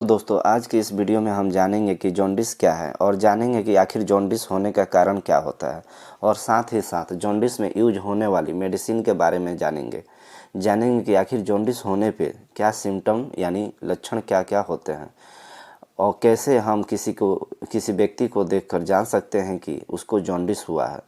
दोस्तों आज की इस वीडियो में हम जानेंगे कि जॉन्डिस क्या है और जानेंगे कि आखिर जॉन्डिस होने का कारण क्या होता है और साथ ही साथ जॉन्डिस में यूज होने वाली मेडिसिन के बारे में जानेंगे कि आखिर जॉन्डिस होने पे क्या सिम्टम यानी लक्षण क्या क्या होते हैं और कैसे हम किसी व्यक्ति को देखकर जान सकते हैं कि उसको जॉन्डिस हुआ है।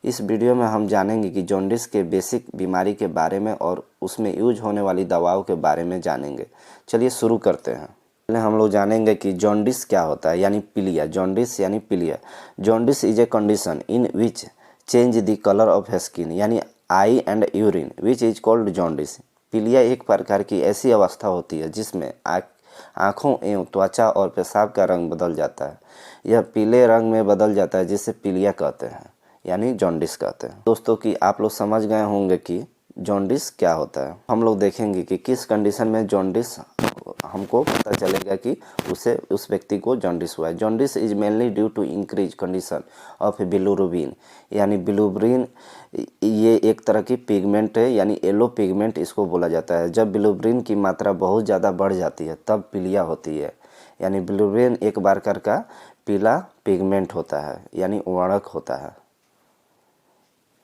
इस वीडियो में हम जानेंगे कि जॉन्डिस के बेसिक बीमारी के बारे में और उसमें यूज होने वाली दवाओं के बारे में जानेंगे। चलिए शुरू करते हैं। पहले हम लोग जानेंगे कि जॉन्डिस क्या होता है यानी पीलिया। जॉन्डिस यानी पीलिया। Jaundice is a condition in which change the colour of skin यानी eye and urine which is called jaundice. पीलिया एक प्रकार की ऐसी अवस्था होती है जिसमें आँखों एवं त्वचा और पेशाब का रंग बदल जाता है। यह पीले रंग में बदल जाता है जिसे पीलिया कहते हैं यानी जॉन्डिस कहते हैं। दोस्तों कि आप लोग समझ गए होंगे कि जॉन्डिस क्या होता है। हम लोग देखेंगे कि किस कंडीशन में जॉन्डिस हमको पता चलेगा कि उस व्यक्ति को जॉन्डिस हुआ है। Jaundice is mainly due to increase condition of bilirubin यानी बिलिरुबिन ये एक तरह की पिगमेंट है यानी येलो पिगमेंट इसको बोला जाता है। जब बिलिरुबिन की मात्रा बहुत ज़्यादा बढ़ जाती है तब पीलिया होती है यानी बिलिरुबिन एक प्रकार का पीला पिगमेंट होता है यानी वर्णक होता है।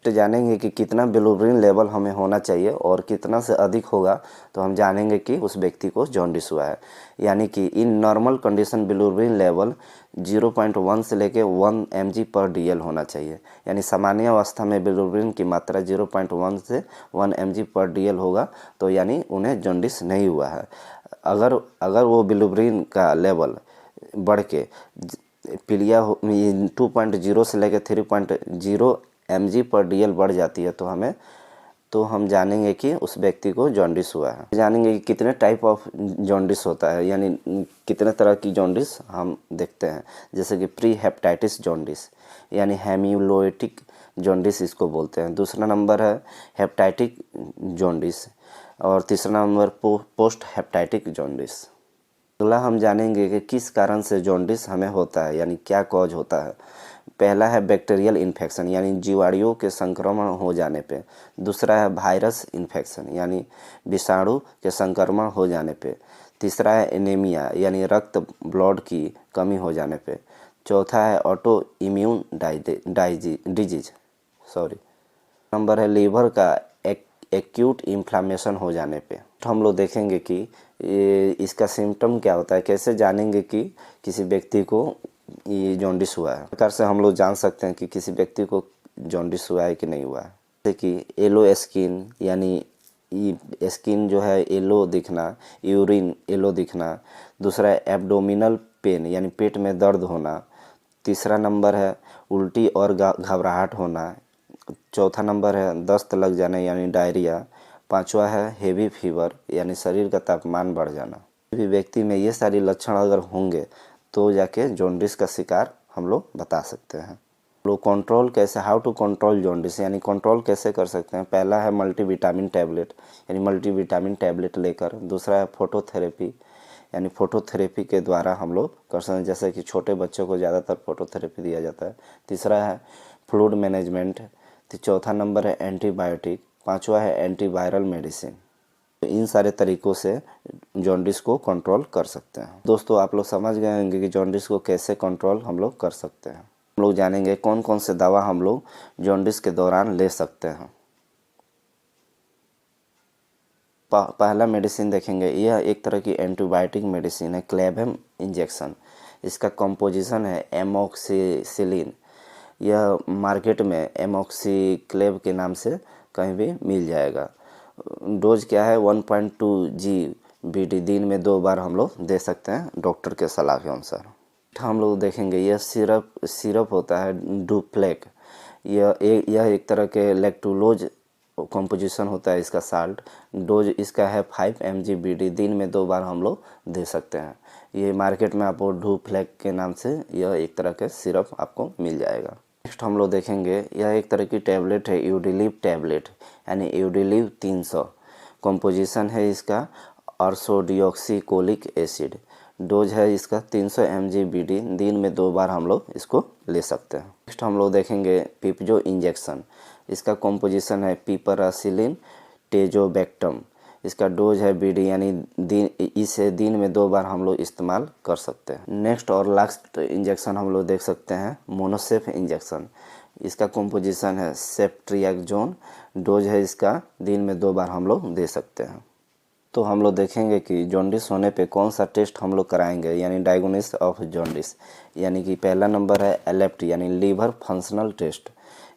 तो जानेंगे कि कितना बिलिरुबिन लेवल हमें होना चाहिए और कितना से अधिक होगा तो हम जानेंगे कि उस व्यक्ति को जॉन्डिस हुआ है। यानी कि in normal condition bilirubin level 0.1 से लेके 1 mg/dl होना चाहिए। यानी सामान्य अवस्था में बिलिरुबिन की मात्रा 0.1 से 1 mg/dl होगा तो यानी उन्हें जॉन्डिस नहीं हुआ है। अगर वो बिलिरुबिन का लेवल बढ़ के पीलिया 2.0 से लेकर 3.0 mg/dl बढ़ जाती है तो हम जानेंगे कि उस व्यक्ति को जॉन्डिस हुआ है। जानेंगे कि कितने टाइप ऑफ जॉन्डिस होता है यानी कितने तरह की जॉन्डिस हम देखते हैं। जैसे कि प्री हेपेटाइटिस जॉन्डिस यानी हेमियोलोइटिक जॉन्डिस इसको बोलते हैं। दूसरा नंबर है हेपेटाइटिक जॉन्डिस और तीसरा नंबर पोस्ट हेपेटाइटिक जॉन्डिस। अगला हम जानेंगे कि किस कारण से जॉन्डिस हमें होता है यानी क्या कॉज होता है। पहला है बैक्टीरियल इन्फेक्शन यानी जीवाणुओं के संक्रमण हो जाने पे। दूसरा है वायरस इन्फेक्शन यानी विषाणु के संक्रमण हो जाने पे। तीसरा है एनीमिया यानी रक्त ब्लड की कमी हो जाने पे। चौथा है ऑटो इम्यून डिजीज नंबर है लीवर का एक्यूट इन्फ्लामेशन हो जाने पे। तो हम लोग देखेंगे कि इसका सिम्टम क्या होता है, कैसे जानेंगे कि किसी व्यक्ति को ये जॉन्डिस हुआ है। प्रकार से हम लोग जान सकते हैं कि किसी व्यक्ति को जॉन्डिस हुआ है कि नहीं हुआ है। जैसे कि येलो स्किन यानी स्किन जो है येलो दिखना, यूरिन येलो दिखना। दूसरा है एब्डोमिनल पेन यानी पेट में दर्द होना। तीसरा नंबर है उल्टी और घबराहट होना। चौथा नंबर है दस्त लग जाना यानी डायरिया। पांचवा है हेवी फीवर यानी शरीर का तापमान बढ़ जाना। किसी व्यक्ति में ये सारी लक्षण अगर होंगे तो जाके जॉन्डिस का शिकार हम लोग बता सकते हैं। लोग कंट्रोल कैसे, हाउ टू कंट्रोल जॉन्डिस यानी कंट्रोल कैसे कर सकते हैं। पहला है मल्टीविटामिन टैबलेट यानी मल्टीविटामिन टैबलेट लेकर। दूसरा है फोटोथेरेपी यानी फोटोथेरेपी के द्वारा हम लोग कर सकते हैं, जैसे कि छोटे बच्चों को ज़्यादातर फोटोथेरेपी दिया जाता है। तीसरा है फ्लूइड मैनेजमेंट। चौथा नंबर है एंटीबायोटिक। पांचवा है एंटीवायरल मेडिसिन। इन सारे तरीकों से जॉन्डिस को कंट्रोल कर सकते हैं। दोस्तों आप लोग समझ गए होंगे कि जॉन्डिस को कैसे कंट्रोल हम लोग कर सकते हैं। हम लोग जानेंगे कौन कौन से दवा हम लोग जॉन्डिस के दौरान ले सकते हैं। पहला मेडिसिन देखेंगे, यह एक तरह की एंटीबायोटिक मेडिसिन है, क्लेवेम इंजेक्शन। इसका कंपोजिशन है एमोक्सिसिलिन। यह मार्केट में एमोक्सिक्लेव के नाम से कहीं भी मिल जाएगा। डोज क्या है 1.2 GBD दिन में 2 बार हम लोग दे सकते हैं डॉक्टर के सलाह के अनुसार। हम लोग देखेंगे यह सिरप होता है डुप्लेक। यह एक तरह के लैक्टुलोज कंपोजिशन होता है इसका साल्ट। डोज इसका है 5 mg/BD दिन में 2 बार हम लोग दे सकते हैं। ये मार्केट में आपको डुप्लेक के नाम से यह एक तरह के सिरप आपको मिल जाएगा। नेक्स्ट हम लोग देखेंगे यह एक तरह की टैबलेट है यूडिलिव टैबलेट यानी यूडिलिव 300। कंपोजिशन है इसका अर्सोडियोक्सीकोलिक एसिड। डोज है इसका 300 mg/BD दिन में 2 बार हम लोग इसको ले सकते हैं। नेक्स्ट हम लोग देखेंगे पिपजो इंजेक्शन। इसका कंपोजिशन है पिपरासिलिन टेजोबैक्टम। इसका डोज है बीडी, यानी इसे दिन में 2 बार हम लोग इस्तेमाल कर सकते हैं। नेक्स्ट और लास्ट इंजेक्शन हम लोग देख सकते हैं मोनोसेफ इंजेक्शन। इसका कॉम्पोजिशन है सेफ्ट्रियाक्सोन। डोज है इसका दिन में 2 बार हम लोग दे सकते हैं। तो हम लोग देखेंगे कि जॉन्डिस होने पे कौन सा टेस्ट हम लोग कराएंगे, यानी डायग्नोसिस ऑफ जॉन्डिस। यानी कि पहला नंबर है एलएफटी यानी लीवर फंक्शनल टेस्ट,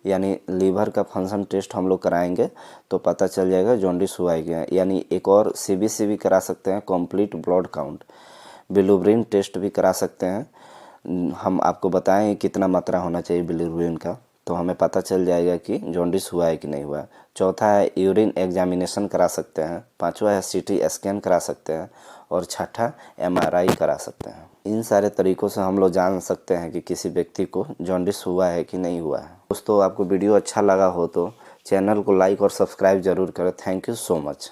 यानी लीवर का फंक्शन टेस्ट हम लोग कराएंगे तो पता चल जाएगा जॉन्डिस हुआ है क्या। यानी एक और सीबीसी भी करा सकते हैं, complete blood count. Bilirubin test भी करा सकते हैं, हम आपको बताएं कितना मात्रा होना चाहिए बिलिरुबिन का, तो हमें पता चल जाएगा कि जॉन्डिस हुआ है कि नहीं हुआ है। चौथा है यूरिन एग्जामिनेशन करा सकते हैं। पांचवा है सीटी स्कैन करा सकते हैं। और छठा एमआरआई करा सकते हैं। इन सारे तरीक़ों से हम लोग जान सकते हैं कि किसी व्यक्ति को जॉन्डिस हुआ है कि नहीं हुआ है। दोस्तों, आपको वीडियो अच्छा लगा हो तो चैनल को लाइक और सब्सक्राइब ज़रूर करें। Thank you so much.